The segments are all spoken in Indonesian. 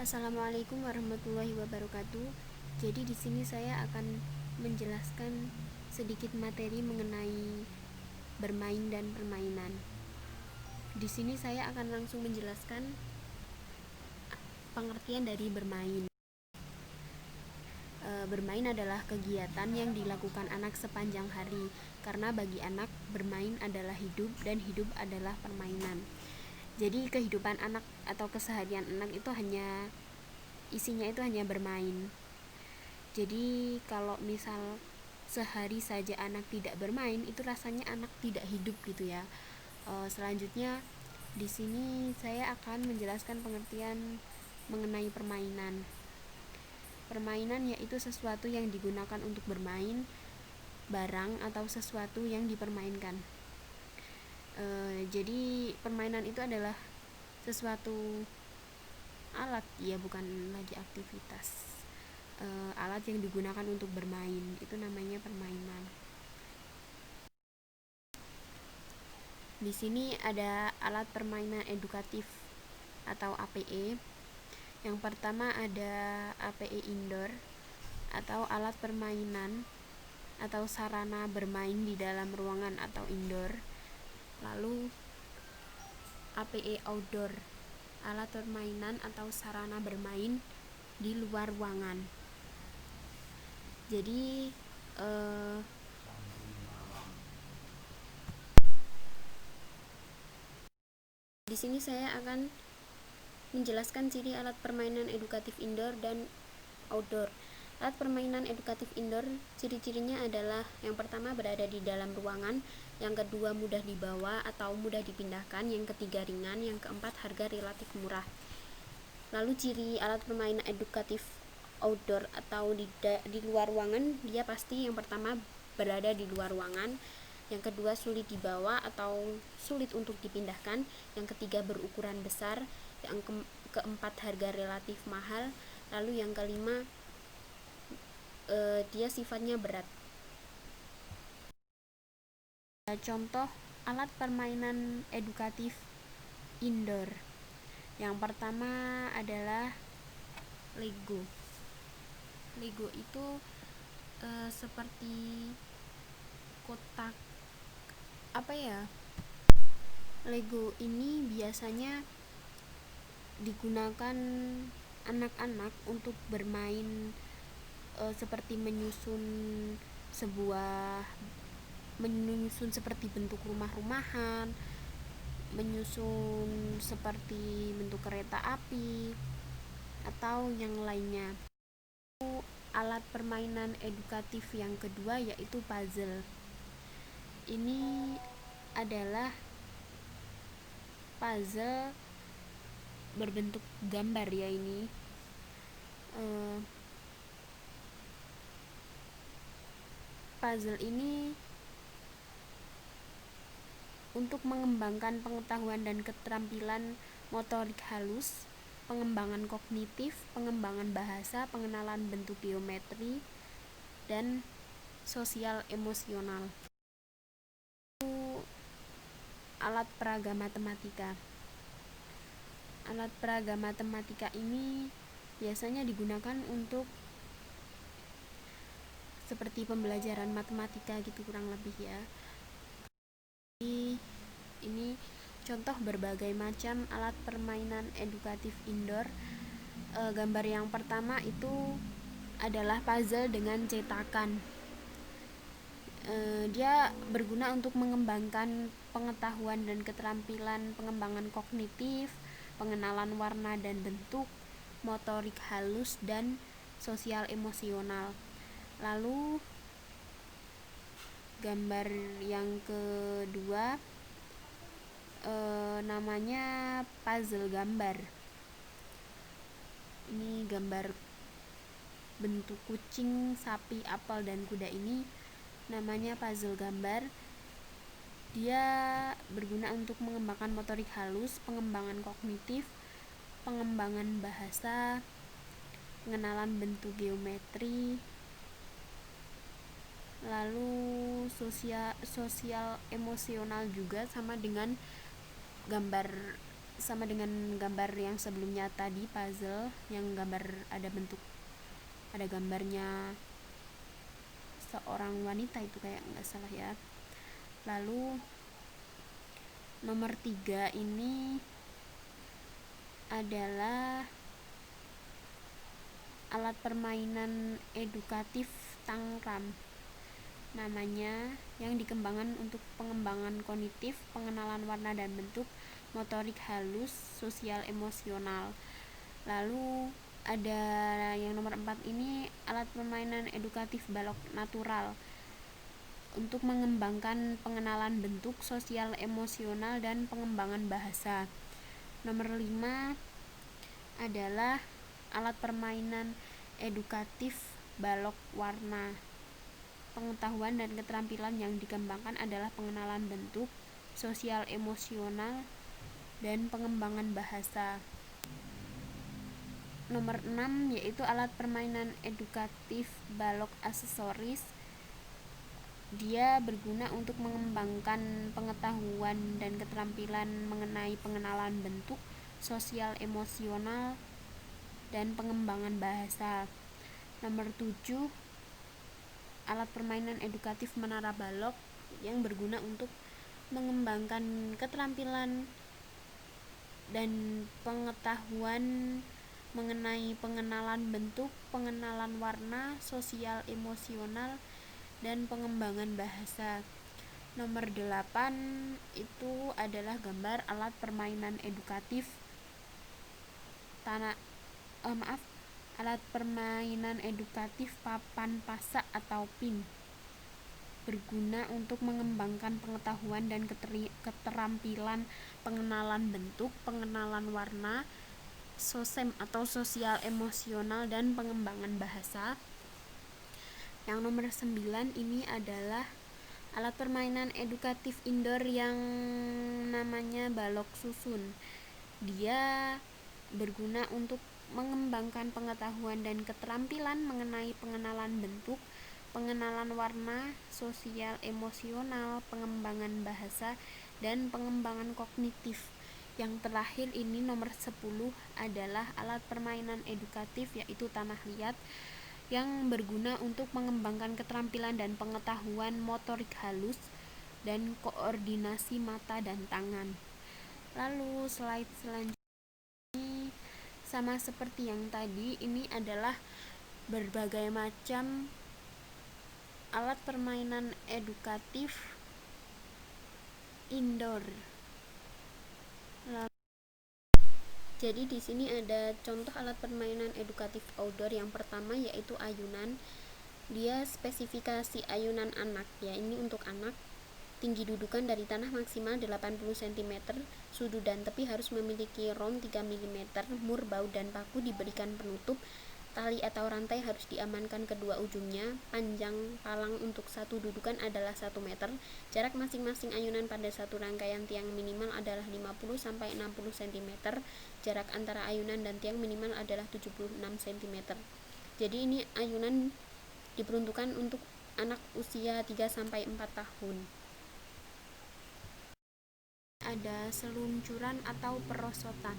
Assalamualaikum warahmatullahi wabarakatuh. Jadi di sini saya akan menjelaskan sedikit materi mengenai bermain dan permainan. Di sini saya akan langsung menjelaskan pengertian dari bermain. Bermain adalah kegiatan yang dilakukan anak sepanjang hari, karena bagi anak bermain adalah hidup dan hidup adalah permainan. Jadi kehidupan anak atau keseharian anak itu isinya hanya bermain. Jadi kalau misal sehari saja anak tidak bermain, itu rasanya anak tidak hidup gitu ya. Selanjutnya di sini saya akan menjelaskan pengertian mengenai permainan. Permainan yaitu sesuatu yang digunakan untuk bermain, barang atau sesuatu yang dipermainkan. Jadi permainan itu adalah sesuatu alat, ya bukan lagi aktivitas. Alat yang digunakan untuk bermain itu namanya permainan. Di sini ada alat permainan edukatif atau APE. Yang pertama ada APE indoor atau alat permainan atau sarana bermain di dalam ruangan atau indoor. Lalu APE outdoor, alat permainan atau sarana bermain di luar ruangan. Jadi di sini saya akan menjelaskan ciri alat permainan edukatif indoor dan outdoor. Alat permainan edukatif indoor, ciri-cirinya adalah yang pertama berada di dalam ruangan, yang kedua mudah dibawa atau mudah dipindahkan, yang ketiga ringan, yang keempat harga relatif murah. Lalu ciri alat permainan edukatif outdoor atau di luar ruangan, dia pasti yang pertama berada di luar ruangan, yang kedua sulit dibawa atau sulit untuk dipindahkan, yang ketiga berukuran besar, yang keempat harga relatif mahal, lalu yang kelima dia sifatnya berat. Contoh alat permainan edukatif indoor. Yang pertama adalah Lego. Lego itu seperti kotak Lego ini biasanya digunakan anak-anak untuk bermain seperti menyusun seperti bentuk rumah-rumahan, menyusun seperti bentuk kereta api atau yang lainnya. Alat permainan edukatif yang kedua yaitu puzzle. Ini adalah puzzle berbentuk gambar ya ini. Puzzle ini untuk mengembangkan pengetahuan dan keterampilan motorik halus, pengembangan kognitif, pengembangan bahasa, pengenalan bentuk geometri, dan sosial emosional. Alat peraga matematika. Alat peraga matematika ini biasanya digunakan untuk seperti pembelajaran matematika gitu kurang lebih ya. Ini contoh berbagai macam alat permainan edukatif indoor. Gambar yang pertama itu adalah puzzle dengan cetakan. Dia berguna untuk mengembangkan pengetahuan dan keterampilan pengembangan kognitif, pengenalan warna dan bentuk, motorik halus, dan sosial emosional. Lalu gambar yang kedua namanya puzzle gambar. Ini gambar bentuk kucing, sapi, apel, dan kuda ini namanya puzzle gambar. Dia berguna untuk mengembangkan motorik halus, pengembangan kognitif, pengembangan bahasa, pengenalan bentuk geometri, lalu sosial emosional juga, sama dengan gambar sama dengan gambar yang sebelumnya tadi, puzzle yang gambar ada gambarnya seorang wanita itu kayak nggak salah ya. Lalu nomor 3 ini adalah alat permainan edukatif Tangram namanya, yang dikembangkan untuk pengembangan kognitif, pengenalan warna dan bentuk, motorik halus, sosial emosional. Lalu ada yang nomor 4 ini alat permainan edukatif balok natural untuk mengembangkan pengenalan bentuk, sosial emosional dan pengembangan bahasa. Nomor 5 adalah alat permainan edukatif balok warna. Pengetahuan dan keterampilan yang dikembangkan adalah pengenalan bentuk, sosial emosional, dan pengembangan bahasa. Nomor 6 yaitu alat permainan edukatif balok aksesoris. Dia berguna untuk mengembangkan pengetahuan dan keterampilan mengenai pengenalan bentuk, sosial emosional, dan pengembangan bahasa. Nomor 7 alat permainan edukatif menara balok yang berguna untuk mengembangkan keterampilan dan pengetahuan mengenai pengenalan bentuk, pengenalan warna, sosial emosional, dan pengembangan bahasa. Nomor 8 itu adalah gambar alat permainan edukatif alat permainan edukatif papan pasak atau pin, berguna untuk mengembangkan pengetahuan dan keterampilan pengenalan bentuk, pengenalan warna, sosem atau sosial emosional, dan pengembangan bahasa. Yang nomor 9 ini adalah alat permainan edukatif indoor yang namanya balok susun. Dia berguna untuk mengembangkan pengetahuan dan keterampilan mengenai pengenalan bentuk, pengenalan warna, sosial emosional, pengembangan bahasa, dan pengembangan kognitif. Yang terakhir ini nomor 10 adalah alat permainan edukatif yaitu tanah liat yang berguna untuk mengembangkan keterampilan dan pengetahuan motorik halus dan koordinasi mata dan tangan. Lalu slide selanjutnya sama seperti yang tadi, ini adalah berbagai macam alat permainan edukatif indoor. Jadi di sini ada contoh alat permainan edukatif outdoor. Yang pertama yaitu ayunan. Dia spesifikasi ayunan anak ya, ini untuk anak. Tinggi dudukan dari tanah maksimal 80 cm, sudut dan tepi harus memiliki round 3 mm, mur, baut, dan paku diberikan penutup, tali atau rantai harus diamankan kedua ujungnya, panjang palang untuk satu dudukan adalah 1 meter, jarak masing-masing ayunan pada satu rangkaian tiang minimal adalah 50-60 cm, jarak antara ayunan dan tiang minimal adalah 76 cm. Jadi ini ayunan diperuntukkan untuk anak usia 3-4 tahun. Ada seluncuran atau perosotan.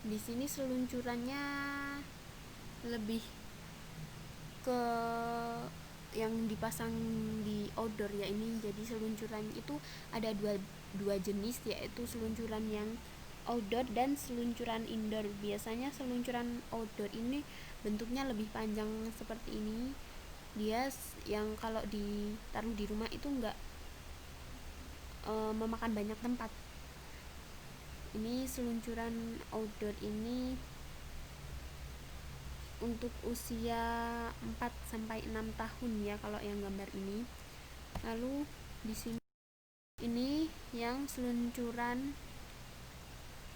Di sini seluncurannya lebih ke yang dipasang di outdoor ya ini. Jadi seluncuran itu ada dua jenis, yaitu seluncuran yang outdoor dan seluncuran indoor. Biasanya seluncuran outdoor ini bentuknya lebih panjang seperti ini. Dia yang kalau ditaruh di rumah itu enggak memakan banyak tempat. Ini seluncuran outdoor ini untuk usia 4-6 tahun ya kalau yang gambar ini. Lalu di sini ini yang seluncuran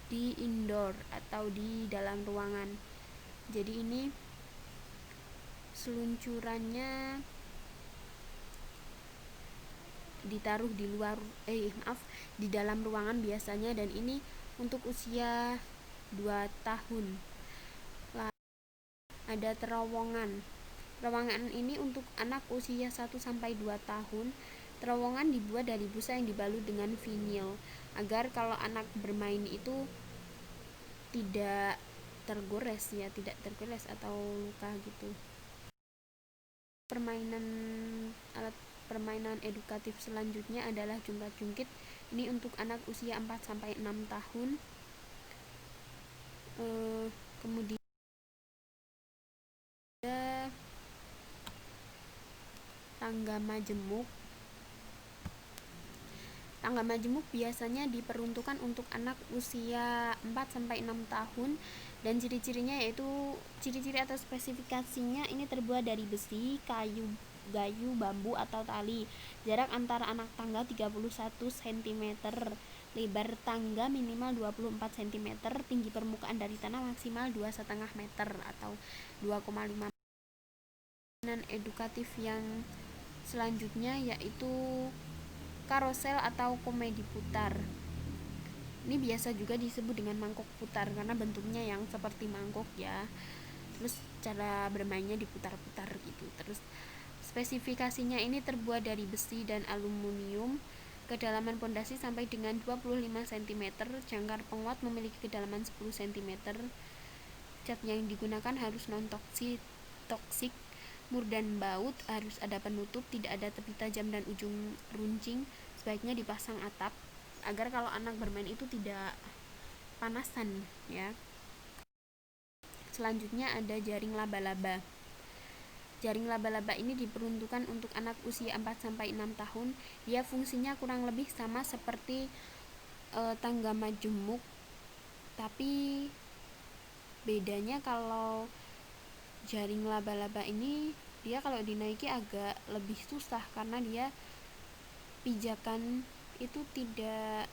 di indoor atau di dalam ruangan. Jadi ini seluncurannya ditaruh di dalam ruangan biasanya, dan ini untuk usia 2 tahun. Lalu ada terowongan. Terowongan ini untuk anak usia 1-2 tahun. Terowongan dibuat dari busa yang dibalut dengan vinil. agar kalau anak bermain itu tidak tergores atau luka gitu. Alat permainan edukatif selanjutnya adalah jungkat-jungkit. Ini untuk anak usia 4-6 tahun. Kemudian ada tangga majemuk. Tangga majemuk biasanya diperuntukkan untuk anak usia 4-6 tahun dan ciri-cirinya yaitu ciri-ciri atau spesifikasinya ini terbuat dari besi, kayu, bambu atau tali. Jarak antara anak tangga 31 cm, lebar tangga minimal 24 cm, tinggi permukaan dari tanah maksimal 2,5 meter atau 2,5 meter. Edukatif yang selanjutnya yaitu karosel atau komedi putar. Ini biasa juga disebut dengan mangkok putar karena bentuknya yang seperti mangkok ya. Terus cara bermainnya diputar-putar gitu. Terus spesifikasinya ini terbuat dari besi dan aluminium. Kedalaman pondasi sampai dengan 25 cm, jangkar penguat memiliki kedalaman 10 cm. Cat yang digunakan harus non-toksik, mur dan baut, harus ada penutup, tidak ada tepi tajam dan ujung runcing. Sebaiknya dipasang atap agar kalau anak bermain itu tidak panasan ya. Selanjutnya ada jaring laba-laba. Jaring laba-laba ini diperuntukkan untuk anak usia 4-6 tahun. Dia fungsinya kurang lebih sama seperti tangga majemuk, tapi bedanya kalau jaring laba-laba ini dia kalau dinaiki agak lebih susah karena dia pijakan itu tidak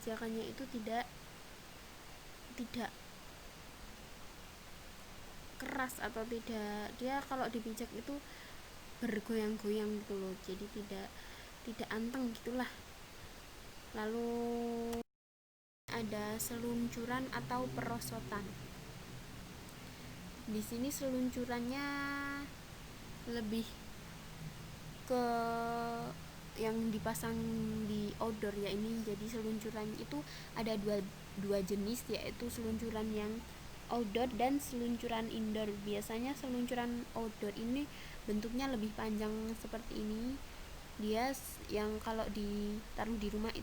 pijakannya itu tidak keras atau tidak, dia kalau dipijak itu bergoyang-goyang gitu loh, jadi tidak anteng gitulah. Lalu ada seluncuran atau perosotan. Di sini seluncurannya lebih ke yang dipasang di outdoor ya ini. Jadi seluncuran itu ada dua jenis, yaitu seluncuran yang outdoor dan seluncuran indoor. Biasanya seluncuran outdoor ini bentuknya lebih panjang seperti ini. Dia yang kalau ditaruh di rumah itu